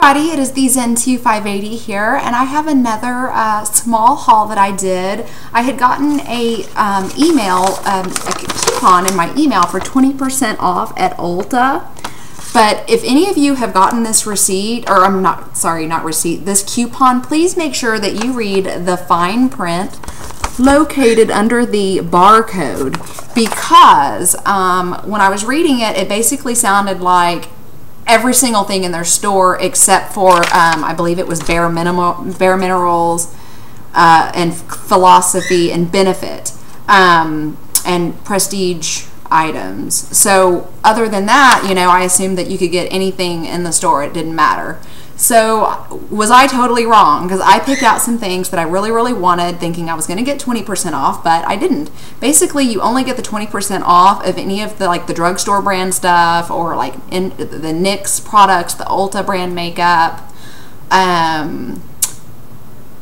It is the Zen 2580 here, and I have another small haul that I did. I had gotten a coupon in my email for 20% off at ULTA. But if any of you have gotten this receipt, or I'm not, sorry, not receipt, this coupon, please make sure that you read the fine print located under the barcode, because when I was reading it, it basically sounded like every single thing in their store except for I believe it was Bare Minerals and Philosophy and Benefit and Prestige items. So other than that, you know, I assumed that you could get anything in the store. It didn't matter. So was I totally wrong? Because I picked out some things that I really wanted, thinking I was going to get 20% off, but I didn't. Basically, you only get the 20% off of any of the like the drugstore brand stuff, or like in the NYX products, the ULTA brand makeup.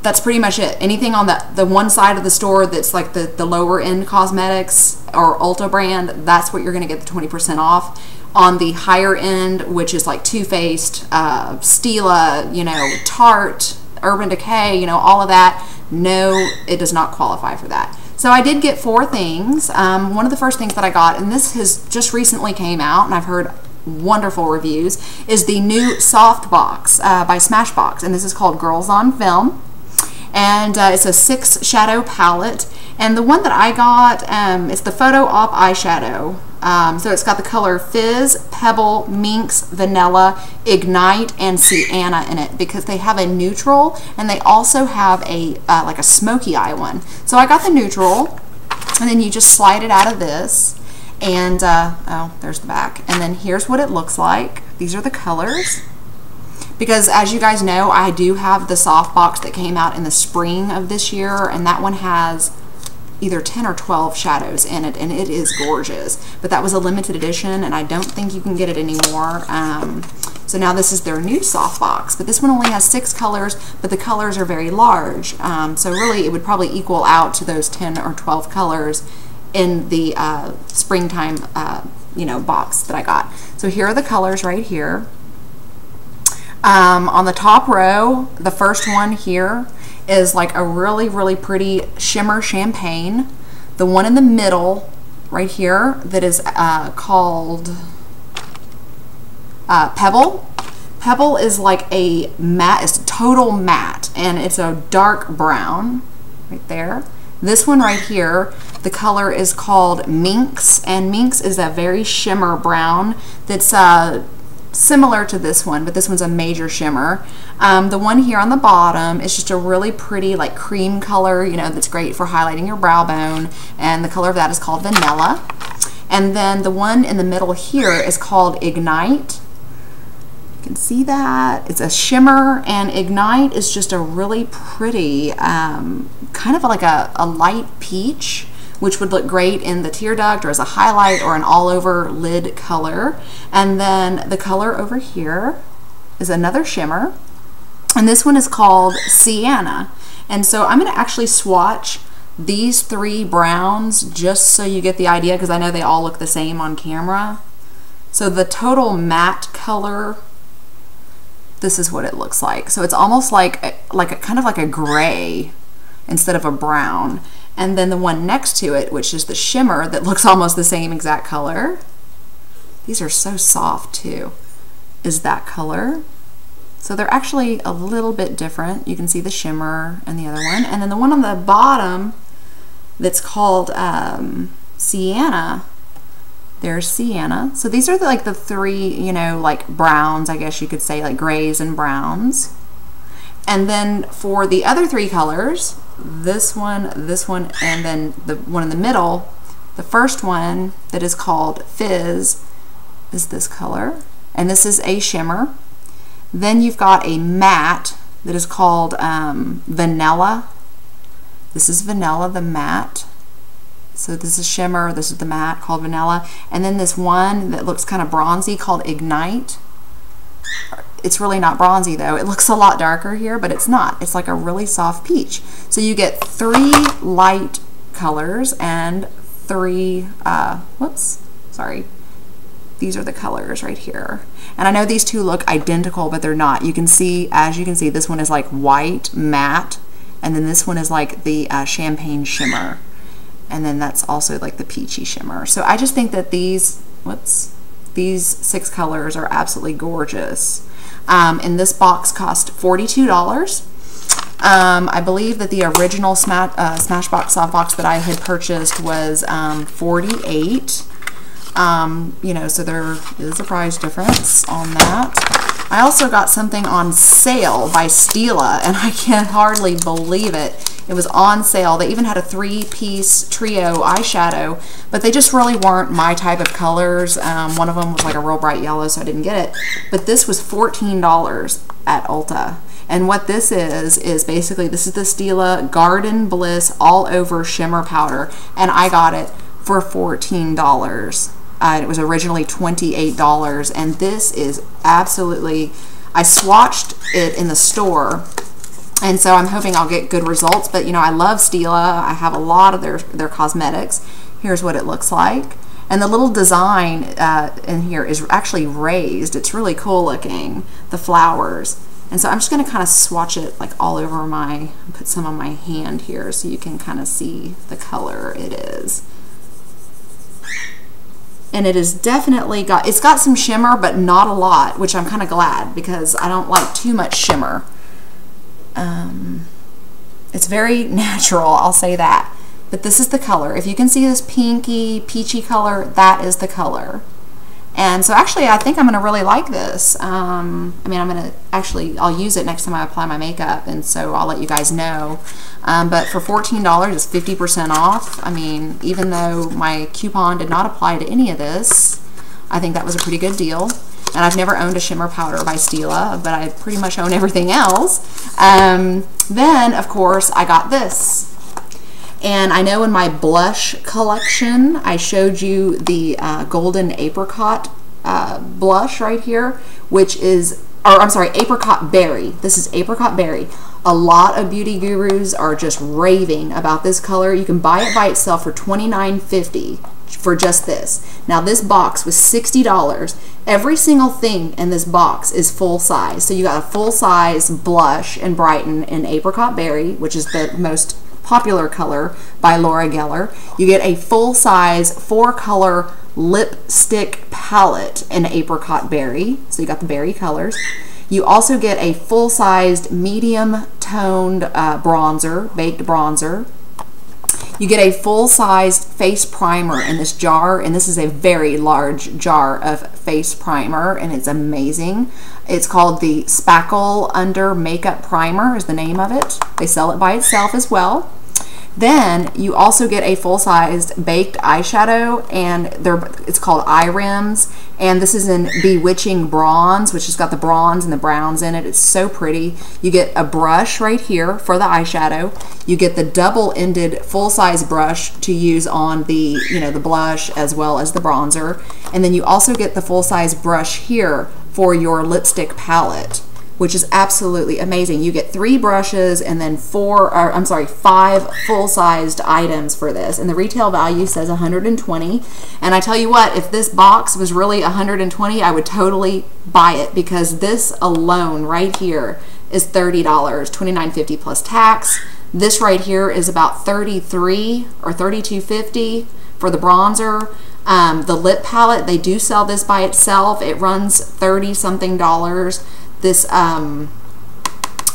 That's pretty much it. Anything on the one side of the store that's like the lower end cosmetics or ULTA brand, that's what you're going to get the 20% off. On the higher end, which is like Too Faced, Stila, you know, Tarte, Urban Decay, you know, all of that, no, it does not qualify for that. So I did get 4 things. One of the first things that I got, and this has just recently came out, and I've heard wonderful reviews, is the new Softbox by Smashbox, and this is called Girls on Film. And it's a 6 shadow palette, and the one that I got is the Photo Op eyeshadow. So it's got the color Fizz, Pebble, Minx, Vanilla, Ignite, and Sienna in it, because they have a neutral and they also have a like a smoky eye one. So I got the neutral, and then you just slide it out of this, and oh, there's the back, and then here's what it looks like. These are the colors. Because as you guys know, I do have the Softbox that came out in the spring of this year, and that one has either 10 or 12 shadows in it, and it is gorgeous. But that was a limited edition, and I don't think you can get it anymore. So now this is their new Softbox, but this one only has 6 colors, but the colors are very large. So really it would probably equal out to those 10 or 12 colors in the springtime you know, box that I got. So here are the colors right here. On the top row, the first one here is like a really pretty shimmer champagne. The one in the middle right here that is called Pebble. Pebble is like a matte, it's a total matte, and it's a dark brown right there. This one right here, the color is called Minx, and Minx is a very shimmer brown that's similar to this one, but this one's a major shimmer. The one here on the bottom is just a really pretty like cream color, you know, that's great for highlighting your brow bone, and the color of that is called Vanilla. And then the one in the middle here is called Ignite. You can see that. It's a shimmer, and Ignite is just a really pretty, kind of like a light peach, which would look great in the tear duct or as a highlight or an all-over lid color. And then the color over here is another shimmer, and this one is called Sienna. And so I'm going to actually swatch these 3 browns just so you get the idea, because I know they all look the same on camera. So the total matte color, this is what it looks like. So it's almost like kind of like a gray instead of a brown. And then the one next to it, which is the shimmer, that looks almost the same exact color. These are so soft too, is that color. So they're actually a little bit different. You can see the shimmer and the other one. And then the one on the bottom that's called Sienna, there's Sienna. So these are like the 3, you know, like browns, I guess you could say, like grays and browns. And then for the other 3 colors, this one, and then the one in the middle, the first one that is called Fizz is this color, and this is a shimmer. Then you've got a matte that is called Vanilla. This is Vanilla, the matte. So this is shimmer, this is the matte called Vanilla. And then this one that looks kind of bronzy called Ignite. It's really not bronzy though. It looks a lot darker here, but it's not. It's like a really soft peach. So you get 3 light colors and 3, These are the colors right here. And I know these two look identical, but they're not. You can see, as you can see, this one is like white, matte, and then this one is like the champagne shimmer. And then that's also like the peachy shimmer. So I just think that these 6 colors are absolutely gorgeous. And this box cost $42. I believe that the original Smashbox Softbox that I had purchased was $48. You know, so there is a price difference on that. I also got something on sale by Stila, and I can hardly believe it. It was on sale. They even had a 3-piece trio eyeshadow, but they just really weren't my type of colors. One of them was like a real bright yellow, so I didn't get it. But this was $14 at Ulta. And what this is basically, this is the Stila Garden Bliss All Over Shimmer Powder, and I got it for $14. It was originally $28, and this is absolutely, I swatched it in the store, and so I'm hoping I'll get good results. But you know, I love Stila. I have a lot of their cosmetics. Here's what it looks like. And the little design in here is actually raised. It's really cool looking, the flowers. And so I'm just going to kind of swatch it like all over put some on my hand here so you can kind of see the color it is. And it is definitely it's got some shimmer, but not a lot, which I'm kind of glad because I don't like too much shimmer. It's very natural, I'll say that. But this is the color. If you can see this pinky, peachy color, that is the color. And so actually, I think I'm going to really like this. I mean, I'll use it next time I apply my makeup, and so I'll let you guys know. But for $14, it's 50% off. I mean, even though my coupon did not apply to any of this, I think that was a pretty good deal. And I've never owned a shimmer powder by Stila, but I pretty much own everything else. Then, of course, I got this. And I know in my blush collection, I showed you the Golden Apricot blush right here, which is, or I'm sorry, Apricot Berry. This is Apricot Berry. A lot of beauty gurus are just raving about this color. You can buy it by itself for $29.50 for just this. Now this box was $60. Every single thing in this box is full size. So you got a full size blush in Brighten in Apricot Berry, which is the most popular color by Laura Geller. You get a full-size 4-color lipstick palette in Apricot Berry. So you got the berry colors. You also get a full-sized medium-toned bronzer, baked bronzer. You get a full-sized face primer in this jar, and this is a very large jar of face primer, and it's amazing. It's called the Spackle Under Makeup Primer is the name of it. They sell it by itself as well. Then you also get a full-sized baked eyeshadow, and it's called Rimz, and this is in Bewitching Bronze, which has got the bronze and the browns in it. It's so pretty. You get a brush right here for the eyeshadow. You get the double-ended full-size brush to use on the, the blush as well as the bronzer, and then you also get the full-size brush here for your lipstick palette, which is absolutely amazing. You get 3 brushes and then 5 full-sized items for this. And the retail value says $120. And I tell you what, if this box was really $120, I would totally buy it, because this alone right here is $30, $29.50 plus tax. This right here is about $33 or $32.50 for the bronzer. The lip palette, they do sell this by itself. It runs $30-something. This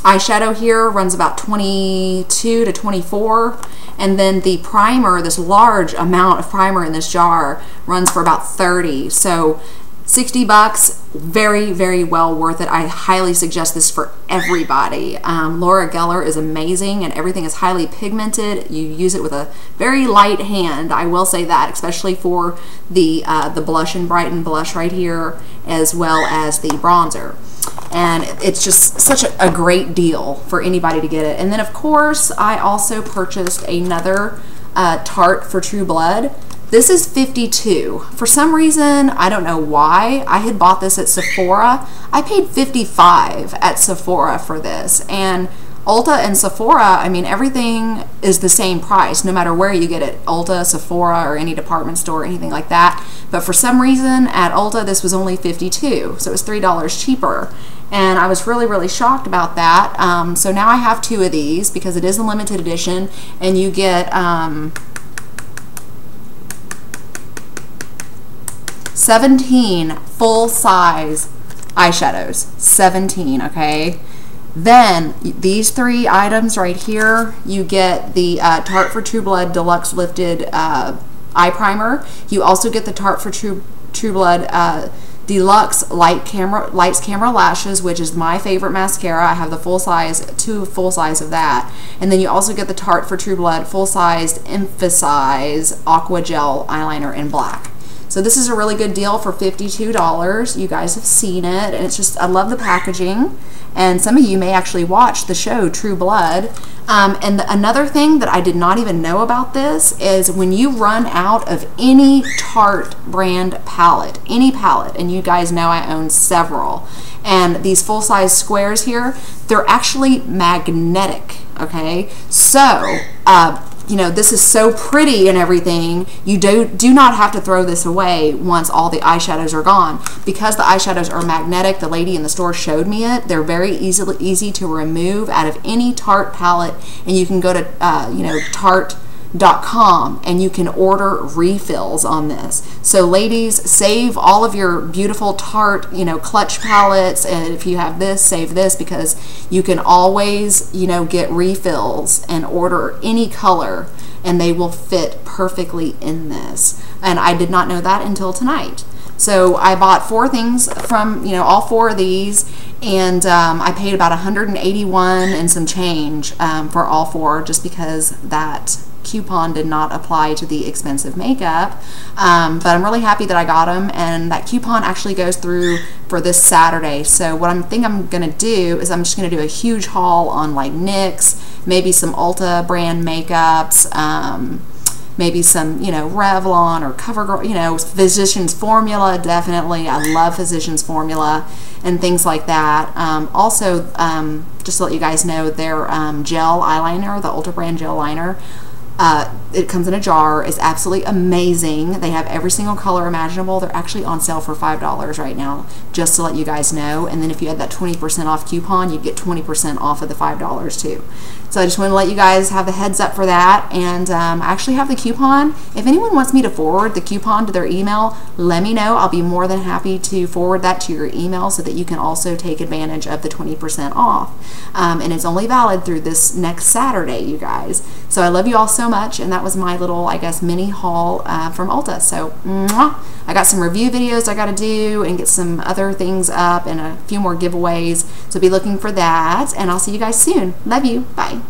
eyeshadow here runs about $22 to $24, and then the primer, this large amount of primer in this jar, runs for about $30. So $60, very, very well worth it. I highly suggest this for everybody. Laura Geller is amazing, and everything is highly pigmented. You use it with a very light hand, I will say that, especially for the blush and Brighten blush right here, as well as the bronzer. And it's just such a great deal for anybody to get it. And then, of course, I also purchased another Tarte for TrueBlood. This is $52. For some reason, I don't know why, I had bought this at Sephora. I paid $55 at Sephora for this, and Ulta and Sephora, I mean, everything is the same price, no matter where you get it. Ulta, Sephora, or any department store, anything like that. But for some reason, at Ulta, this was only $52, so it was $3 cheaper. And I was really, really shocked about that. So now I have 2 of these because it is a limited edition, and you get 17 full-size eyeshadows. 17, okay? Then these 3 items right here, you get the Tarte for TrueBlood Deluxe Lifted Eye Primer. You also get the Tarte for TrueBlood Deluxe Lights Camera Lashes, which is my favorite mascara. I have the full size, 2 full size of that. And then you also get the Tarte for TrueBlood Full Sized Emphasize Aqua Gel Eyeliner in black. So this is a really good deal for $52. You guys have seen it, and it's just, I love the packaging. And some of you may actually watch the show TrueBlood. Another thing that I did not even know about this is when you run out of any Tarte brand palette, any palette, and you guys know I own several, and these full-size squares here, they're actually magnetic, okay? So, you know, this is so pretty and everything. You do not have to throw this away once all the eyeshadows are gone. Because the eyeshadows are magnetic, the lady in the store showed me it. They're very easy to remove out of any Tarte palette, and you can go to you know, Tarte.com and you can order refills on this. So ladies, save all of your beautiful Tarte, you know, clutch palettes, and if you have this, save this, because you can always, you know, get refills and order any color and they will fit perfectly in this. And I did not know that until tonight. So I bought 4 things from, you know, all 4 of these, and I paid about $181 and some change for all 4, just because that coupon did not apply to the expensive makeup. But I'm really happy that I got them, and that coupon actually goes through for this Saturday. So what I think I'm gonna do is I'm just gonna do a huge haul on like NYX, maybe some Ulta brand makeups, maybe some, you know, Revlon or CoverGirl, you know, Physicians Formula, definitely. I love Physicians Formula and things like that. Also, just to let you guys know, their gel eyeliner, the Ulta brand gel liner, it comes in a jar. It's absolutely amazing. They have every single color imaginable. They're actually on sale for $5 right now, just to let you guys know. And then if you had that 20% off coupon, you'd get 20% off of the $5 too. So I just want to let you guys have the heads up for that. And I actually have the coupon. If anyone wants me to forward the coupon to their email, let me know. I'll be more than happy to forward that to your email so that you can also take advantage of the 20% off. And it's only valid through this next Saturday, you guys. So I love you all so much, and that was my little, I guess, mini haul from Ulta. So mwah! I got some review videos I got to do and get some other things up and a few more giveaways. So be looking for that, and I'll see you guys soon. Love you. Bye.